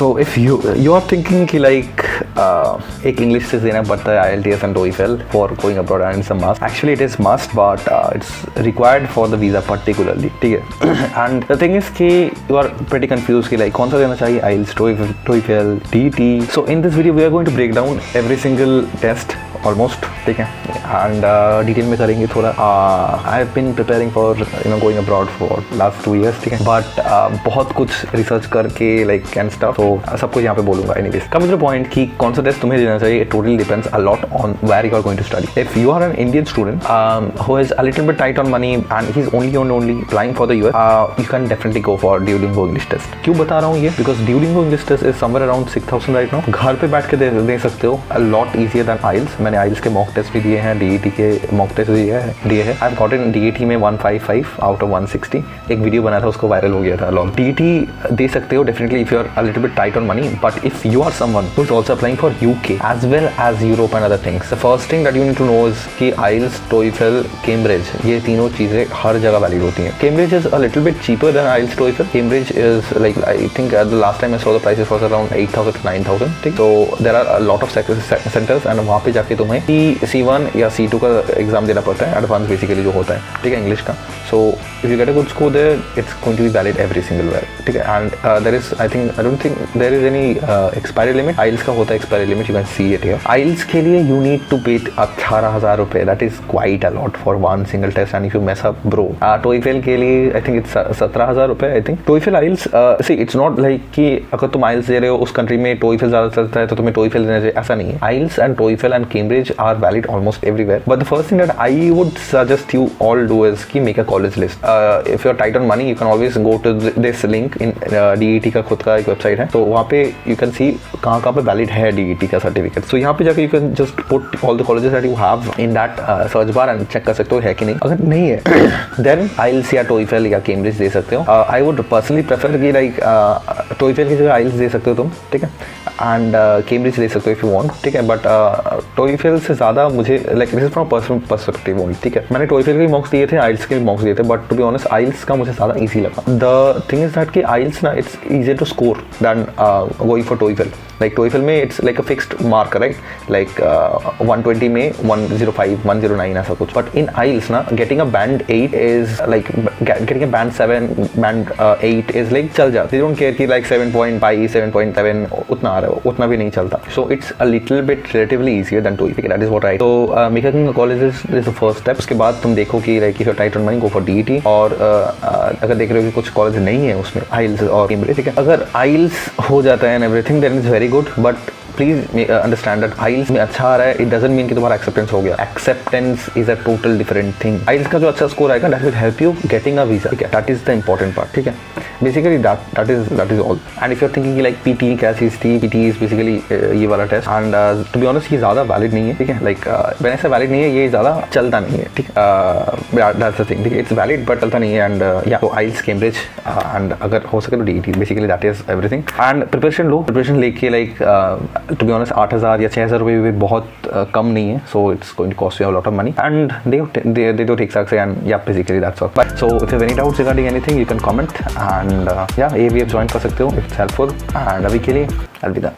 So if you are thinking कि like एक English से देना पड़ता है IELTS and TOEFL for going abroad and it's a must. Actually it is must but it's required for the visa particularly. ठीक है. And the thing is कि you are pretty confused कि like कौन सा देना चाहिए IELTS, TOEFL, DET. So in this video we are going to break down every single test almost. ठीक है. And डिटेल में करेंगे थोड़ा. I have been preparing for going abroad for last 2 years. ठीक है. But बहुत कुछ रिसर्च करके like and stuff. So सब कुछ यहाँ पे बोलूँगा. Anyways, coming to the point कि कौन सा टेस्ट तुम्हें देना चाहिए, it totally depends a lot on where you are going to study. If you are an Indian student who is a little bit tight on money and he's only applying for the US, you can definitely go for Duolingo English test. क्यों बता रहा हूँ ये? Because Duolingo English test is somewhere around 6,000 right now. घर पे बैठ के दे सकते हो. A lot easier than IELTS. मैंने IELTS के मॉक टेस्ट भी दिए हैं, DET के मॉक टेस्ट भी दिए हैं. I've gotten DET में 155 out of 160. एक वीडियो बना था, उसको वायरल हो गया था. लॉन्ग DET दे सकते हो definitely if you are a little bit tight on money. But if you are someone who is also applying for UK as well as Europe and other things, the first thing that you need to know is कि IELTS, TOEFL, Cambridge ये तीनों चीज़ें हर जगह valid होती हैं. Cambridge is a little bit cheaper than IELTS, TOEFL. Cambridge is like I think the last time I saw the prices was around 8,000 to 9,000. ठीक. So there are a lot of centers and वहाँ पे जाके तुम्हें C1 या C2 का exam देना पड़ता है, एडवांस बेसिकली जो होता है. ठीक है, इंग्लिश का. So if you get a good score there, it's going to be valid every single where. ठीक है. And there is I don't think there is any expiry limit. IELTS का होता है expiry limit, you can see it here. IELTS के लिए you need to pay 18,000 रुपए. That is quite a lot for one single test and if you mess up bro. TOEFL के लिए I think it's 17,000 रुपए I think. TOEFL IELTS see it's not like कि अगर तुम IELTS दे रहे हो उस कंट्री में TOEFL ज़्यादा चलता है तो तुम्हें TOEFL देना चाहिए, ऐसा नहीं है. IELTS and TOEFL and Cambridge are valid almost everywhere. But the first thing that I would suggest you all do is कि make a college list. If you're tight on money you can always go to this link in DET का खुद का एक website है, तो वहाँ पे you can see कहाँ पे valid है DET का सर्टिफिकेट. So यहाँ पे जाके you can just put all the colleges that you have in that search bar and check कर सकते हो है कि नहीं. अगर नहीं है then IELTS या TOEFL या Cambridge दे सकते हो. I would personally prefer कि like TOEFL की जगह IELTS दे सकते हो तुम. ठीक है. And Cambridge दे सकते हो if you want. ठीक है. But TOEFL से ज़्यादा मुझे like this is from personal perspective only. ठीक है. मैंने TOEFL के भी मॉक्स दिए थे, IELTS के भी मॉक्स दिए थे, but to be honest IELTS का मुझे ज़्यादा easy लगा. The thing is that कि IELTS ना it's easier to score than going for TOEFL. Like TOEFL में it's like a fixed mark, right? Like 120 में 105, 109 ऐसा कुछ. But in IELTS ना getting a band 8 is like getting a band 7, band 8 is like चल जाता. They don't care कि like 7.5, 7.7 उतना आ रहा है, उतना भी नहीं चलता. So it's a little bit relatively easier than TOEFL. That is what I. So making a college is the first step. उसके बाद तुम देखो कि like if you're tight on money go for DET. और अगर देख रहे हो कि कुछ कॉलेज नहीं है उसमें IELTS और Cambridge. ठीक है. अगर IELTS हो जाता है and everything then it's very good. But please understand that IELTS में अच्छा आ रहा है, इट डजंट मीन कि तुम्हारा एक्सेप्टेंस हो गया. Acceptance is a total different thing. IELTS का जो अच्छा स्कोर आएगा that will help you getting a visa. ठीक है. That is the important part. ठीक है. Basically that is all. And if you are thinking like PT क्या चीज थी, PT इज बेसिकली ये वाला test. And to be honest ये ज़्यादा वैलिड नहीं है. ठीक है. लाइक मैंने ऐसा वैलिड नहीं है, ये ज़्यादा चलता नहीं है. ठीक है. That's the thing. ठीक है. इट्स वैलिड बट चलता नहीं है. एंड या तो IELTS, Cambridge एंड अगर हो सके तो DET. Basically that is everything. And preparation लेके लाइक टू बी ऑनेस्ट 8,000 या 6,000 रुपये भी बहुत कम नहीं है. So it's going to cost you a lot of money and दे दो ठीक ठाक से. एंड या basically that's all. But so if you have any doubts regarding anything you can comment and या ये भी आप ज्वाइन कर सकते हो. It's helpful. एंड अभी के लिए अलविदा.